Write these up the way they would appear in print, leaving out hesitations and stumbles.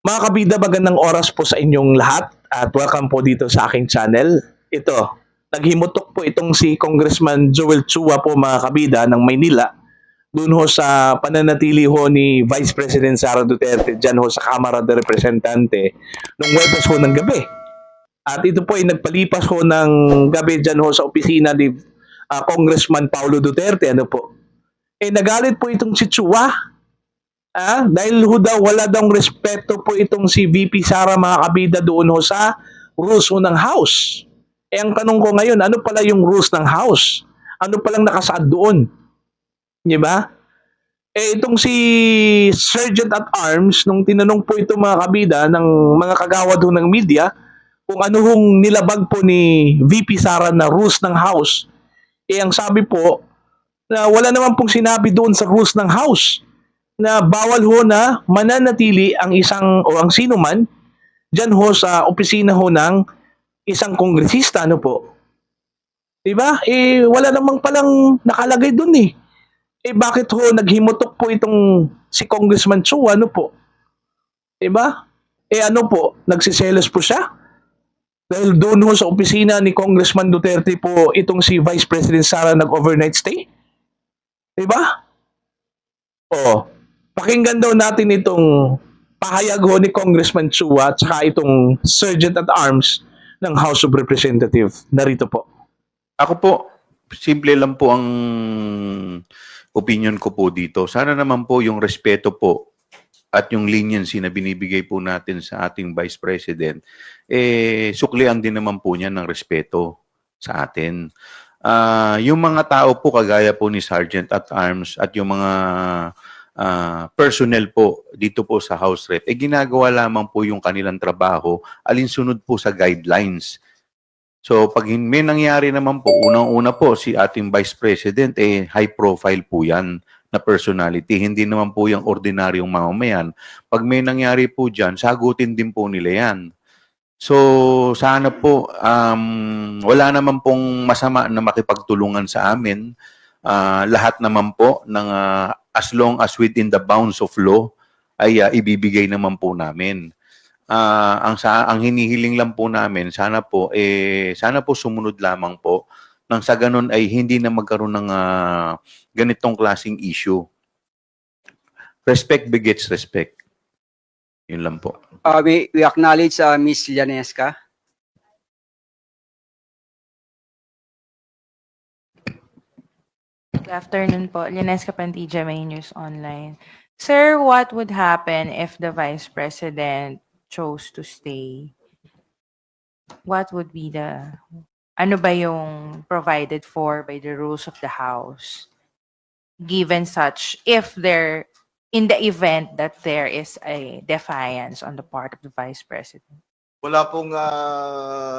Mga kabida, magandang oras po sa inyong lahat at welcome po dito sa aking channel. Ito, naghimutok po itong si Congressman Joel Chua po mga kabida ng Maynila dun ho sa pananatili ho ni Vice President Sara Duterte dyan ho sa Kamara de Representante nung Webes ho ng gabi. At ito po ay nagpalipas ho ng gabi dyan ho sa opisina ni Congressman Paulo Duterte. Ano po? Nagalit po itong si Chua. Dahil ho daw wala daw respeto po itong si VP Sara mga kabida doon ho sa rules ho ng House. Ang tanong ko ngayon, ano pala yung rules ng House? Ano palang nakasaad doon? Di ba? Itong si Sergeant at Arms, nung tinanong po ito mga kabida ng mga kagawad ho ng media, kung ano hong nilabag po ni VP Sara na rules ng House, ang sabi po, na wala naman pong sinabi doon sa rules ng House na bawal ho na mananatili ang isang o ang sino man dyan ho sa opisina ho ng isang kongresista, ano po. Diba? Wala namang palang nakalagay dun eh. Bakit ho naghimutok po itong si Congressman Chu, ano po? Diba? Ano po, nagsiselos po siya? Dahil doon ho sa opisina ni Congressman Duterte po itong si Vice President Sara nag-overnight stay? Diba? Oh, pakinggan daw natin itong pahayag ho ni Congressman Chua at saka itong Sergeant at Arms ng House of Representatives. Narito po. Ako po, simple lang po ang opinion ko po dito. Sana naman po yung respeto po at yung leniency na binibigay po natin sa ating Vice President, suklian din naman po niya ng respeto sa atin. Yung mga tao po kagaya po ni Sergeant at Arms at yung mga personnel po dito po sa House Rep, ginagawa lamang po yung kanilang trabaho alinsunod po sa guidelines. So pag may nangyari naman po, unang-una po si ating Vice President, high profile po yan na personality. Hindi naman po yung ordinaryong mamamayan. Pag may nangyari po dyan, sagutin din po nila yan. So sana po, wala naman pong masama na makipagtulungan sa amin. Lahat naman po, ng, as long as within the bounds of law, ay ibibigay naman po namin. Ang hinihiling lang po namin, sana po sumunod lamang po nang sa ganun ay hindi na magkaroon ng ganitong klaseng issue. Respect begets respect. Yun lang po. We acknowledge Ms. Llanesca. Good afternoon po. Llanesca Pantilla, May News Online. Sir, what would happen if the Vice President chose to stay? What would be ano ba yung provided for by the rules of the House? Given such, in the event that there is a defiance on the part of the Vice President? Wala pong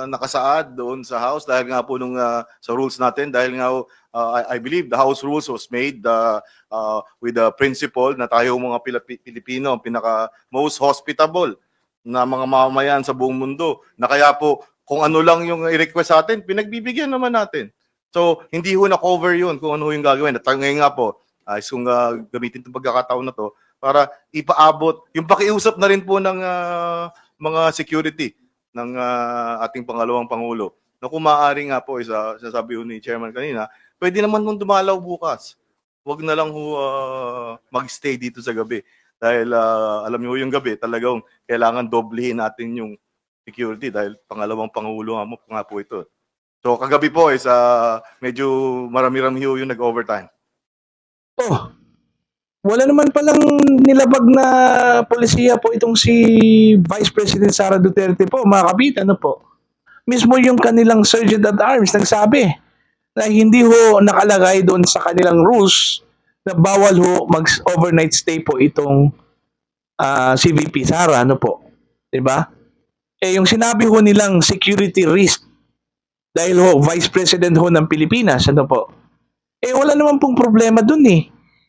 nakasaad doon sa House dahil nga po nung sa rules natin, dahil nga I believe the House rules was made with the principle na tayo mga Pilipino ang pinaka most hospitable na mga mamamayan sa buong mundo, na kaya po kung ano lang yung i-request sa atin, pinagbibigyan naman natin. So hindi ho na-cover yun kung ano yung gagawin. At ngayon nga po, kung gamitin itong pagkakataon na to para ipaabot, yung pakiusap na rin po ng mga security ng ating pangalawang Pangulo, na kung maaari nga po, sasabi ho ni Chairman kanina, pwede naman mong dumalaw bukas. Huwag na lang mag-stay dito sa gabi. Dahil alam niyo yung gabi, talagang kailangan doblehin natin yung security dahil pangalawang Pangulo nga po ito. So kagabi po medyo marami-rami yung nag-overtime. Oh, wala naman palang nilabag na polisiya po itong si Vice President Sara Duterte po, mga kabita, ano po. Mismo yung kanilang Sergeant at Arms nagsabi na hindi ho nakalagay doon sa kanilang rules na bawal ho mag-overnight stay po itong si VP Sara, ano po. Diba? Yung sinabi ho nilang security risk dahil ho Vice President ho ng Pilipinas, ano po. Wala naman pong problema doon eh.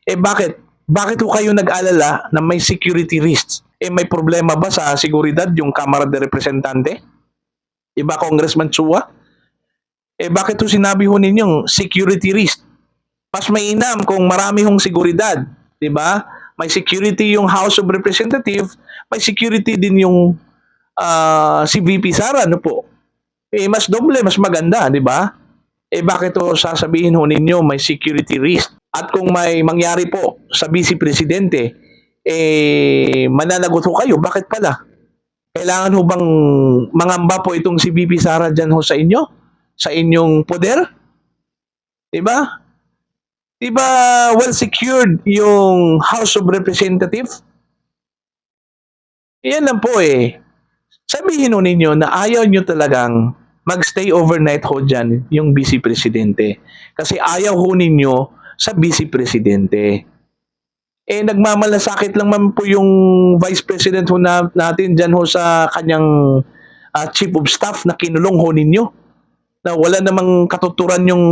Bakit? Bakit ho kayo nag-alala na may security risks? May problema ba sa seguridad yung Kamara de Representante? Diba, Congressman Chua? Bakit ho sinabi ho ninyong security risk? Mas mainam kung marami hong seguridad, diba? May security yung House of Representatives, may security din yung si VP Sara, ano po? Mas doble, mas maganda, di ba? Bakit to sasabihin ho ninyo may security risk? At kung may mangyari po sa Vice Presidente, mananagot ho kayo. Bakit pala? Kailangan ho bang mangamba po itong si VP Sara dyan ho sa inyo? Sa inyong poder? Diba? Diba well secured yung House of Representatives? Yan lang po Sabihin ho ninyo na ayaw nyo talagang magstay overnight ho dyan yung Vice Presidente. Kasi ayaw ho ninyo sa Vice Presidente. Nagmamalasakit lang man po yung Vice President ho natin dyan ho sa kanyang Chief of Staff na kinulong ho ninyo. Na wala namang katuturan yung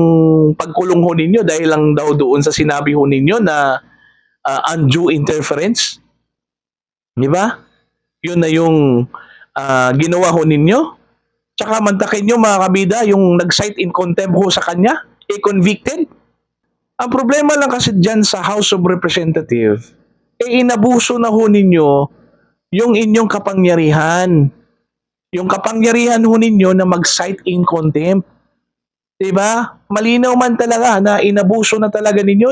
pagkulong ho ninyo dahil lang daw doon sa sinabi ho ninyo na undue interference. Di ba? Yun na yung ginawa ho ninyo. Tsaka mantakin nyo mga kabida, yung nag-cite in contempt ho sa kanya, convicted. Ang problema lang kasi dyan sa House of Representatives, inabuso na ho ninyo yung inyong kapangyarihan. Yung kapangyarihan ho ninyo na mag-cite in contempt. Diba? Malinaw man talaga na inabuso na talaga ninyo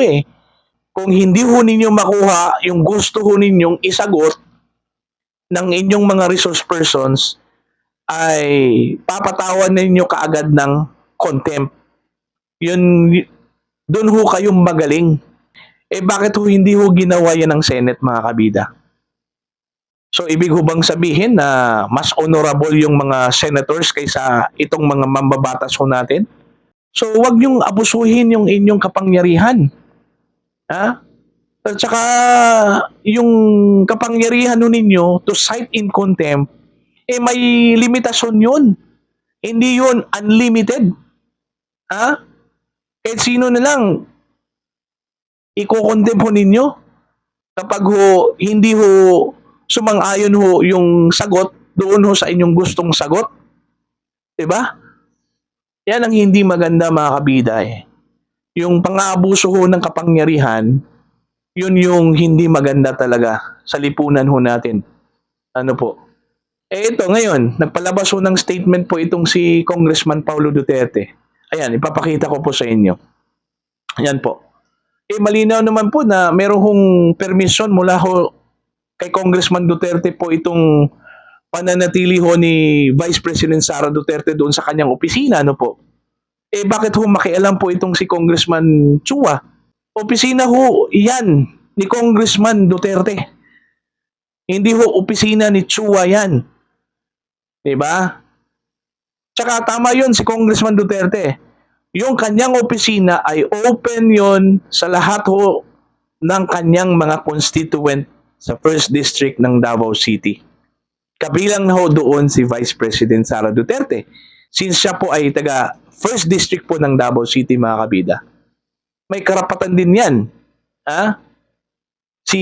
Kung hindi ho ninyo makuha yung gusto ho ninyong isagot ng inyong mga resource persons, ay papatawan ninyo kaagad ng contempt. Doon ho kayong magaling. Bakit ho hindi ho ginawa yan ng Senate, mga kabida? So, ibig ho bang sabihin na mas honorable yung mga senators kaysa itong mga mambabatas ho natin? So, wag niyong abusuhin yung inyong kapangyarihan. Ha? At saka, yung kapangyarihan ho ninyo to cite in contempt, may limitasyon yun. Hindi yun unlimited. Ha? Kahit sino na lang, i-condemn ho ninyo kapag ho, hindi ho sumang-ayon ho yung sagot doon ho sa inyong gustong sagot. Diba? Yan ang hindi maganda, mga kabida Yung pang-aabuso ho ng kapangyarihan, yun yung hindi maganda talaga sa lipunan ho natin. Ano po? Ito ngayon, nagpalabas ho ng statement po itong si Congressman Paulo Duterte. Ayan, ipapakita ko po sa inyo. Ayan po. Malinaw naman po na meron hong permission mula ho kay Congressman Duterte po itong pananatili ho ni Vice President Sara Duterte doon sa kanyang opisina, ano po? Bakit ho makialam po itong si Congressman Chua? Opisina ho yan ni Congressman Duterte. Hindi ho opisina ni Chua yan. Diba? Tsaka tama yun si Congressman Duterte. Yung kanyang opisina ay open yon sa lahat ho ng kanyang mga constituent sa 1st District ng Davao City. Kabilang na ho doon si Vice President Sara Duterte. Since siya po ay taga 1st District po ng Davao City, mga kabida. May karapatan din yan. Ha? Si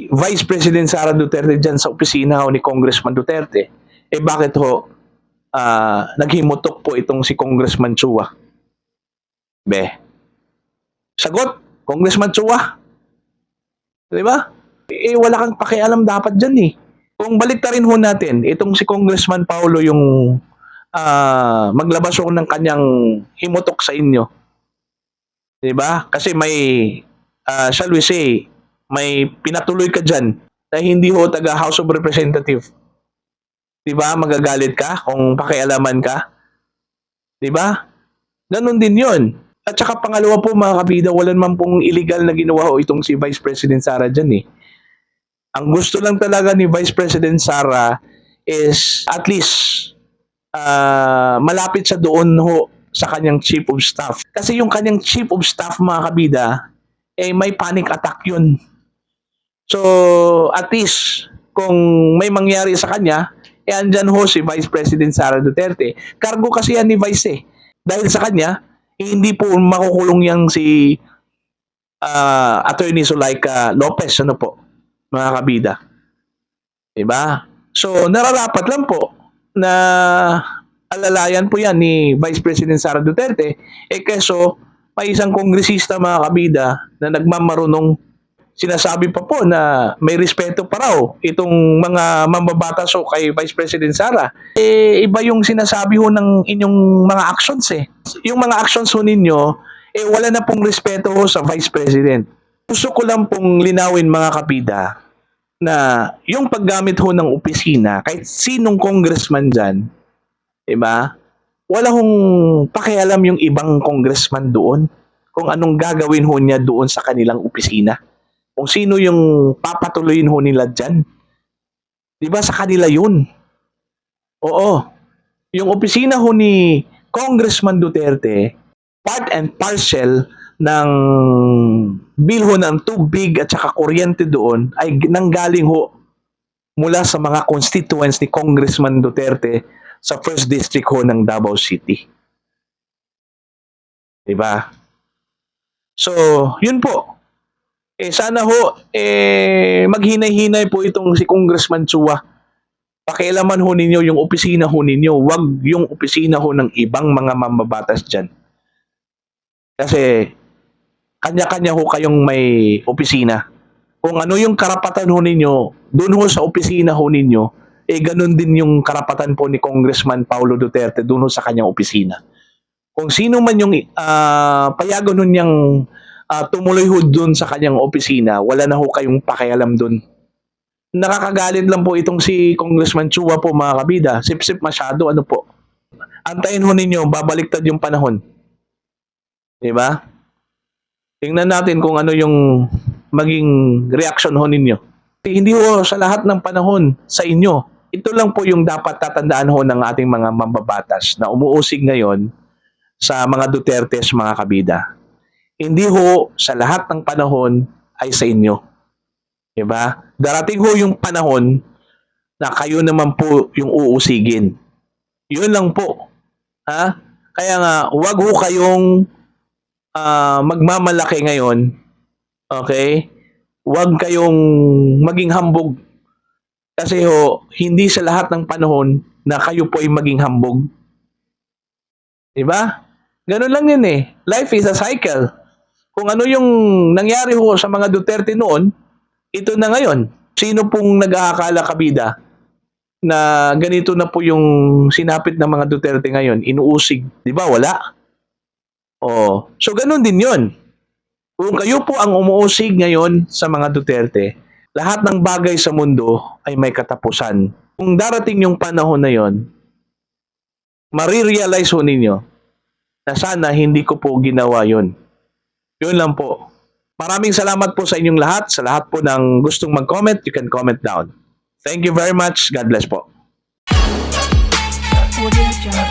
Vice President Sara Duterte dyan sa opisina ho ni Congressman Duterte. Bakit ho naghimutok po itong si Congressman Chua? Sagot, Congressman Chua. Diba? Wala kang pakialam dapat dyan Kung balik rin ho natin, itong si Congressman Paulo yung maglabas ho ng kanyang himutok sa inyo. Diba? Kasi may, shall we say, may pinatuloy ka dyan na hindi ho taga House of Representatives. Diba? Magagalit ka kung pakialaman ka. Diba? Ganon din yun. At saka pangalawa po, mga kabida, wala naman pong illegal na ginawa ho itong si Vice President Sara dyan Ang gusto lang talaga ni Vice President Sara is at least malapit siya doon ho sa kanyang Chief of Staff. Kasi yung kanyang Chief of Staff, mga kabida, may panic attack yun. So, at least, kung may mangyari sa kanya, andyan ho si Vice President Sara Duterte. Cargo kasi yan ni Vice Dahil sa kanya, hindi po makukulong yang si Attorney Zulaika Lopez, ano po, mga kabida. Diba? So, nararapat lang po na alalayan po yan ni Vice President Sara Duterte. Keso, may isang kongresista, mga kabida, na nagmamarunong Sinasabi pa po na may respeto pa raw itong mga mambabatas o kay Vice President Sara. Iba yung sinasabi ho ng inyong mga actions eh. Yung mga actions ho ninyo, wala na pong respeto ho sa Vice President. Gusto ko lang pong linawin mga kapida na yung paggamit ho ng opisina, kahit sinong congressman dyan, diba? Wala hong pakialam yung ibang congressman doon kung anong gagawin ho niya doon sa kanilang opisina. Kung sino yung papatuloyin ho nila dyan. Diba sa kanila yun? Oo. Yung opisina ho ni Congressman Duterte, part and parcel ng bilho ng tubig at saka kuryente doon ay nanggaling ho mula sa mga constituents ni Congressman Duterte sa 1st District ho ng Davao City. Diba? So, yun po. Sana ho, maghinay-hinay po itong si Congressman Chua. Pakialaman ho ninyo yung opisina ho ninyo. Wag yung opisina ho ng ibang mga mambabatas dyan. Kasi, kanya-kanya ho kayong may opisina. Kung ano yung karapatan ho ninyo, doon ho sa opisina ho ninyo, ganun din yung karapatan po ni Congressman Paulo Duterte doon ho sa kanyang opisina. Kung sino man yung payagan ho niyang tumuloy ho doon sa kanyang opisina, wala na ho kayong pakialam doon. Nakakagalit lang po itong si Congressman Chua po mga kabida. Sip-sip masyado, ano po. Antayin ho ninyo, babaliktad yung panahon. Diba? Tingnan natin kung ano yung maging reaction ho ninyo. Hindi ho sa lahat ng panahon sa inyo. Ito lang po yung dapat tatandaan ho ng ating mga mambabatas na umuusig ngayon sa mga Dutertes mga kabida. Hindi ho sa lahat ng panahon ay sa inyo. Diba? Darating ho yung panahon na kayo naman po yung uusigin. Yun lang po. Ha? Kaya nga, wag ho kayong magmamalaki ngayon. Okay? Wag kayong maging hambog. Kasi ho, hindi sa lahat ng panahon na kayo po ay maging hambog. Diba? Ganun lang yun eh. Life is a cycle. Kung ano yung nangyari ho sa mga Duterte noon, ito na ngayon. Sino pong nag-aakala kabida na ganito na po yung sinapit ng mga Duterte ngayon? Inuusig. Di ba? Wala. Oh. So, ganun din yun. Kung kayo po ang umuusig ngayon sa mga Duterte, lahat ng bagay sa mundo ay may katapusan. Kung darating yung panahon na yon, marirealize ho ninyo na sana hindi ko po ginawa yun. Yun lang po. Maraming salamat po sa inyong lahat. Sa lahat po ng gustong mag-comment, you can comment down. Thank you very much. God bless po. Audio Jungle.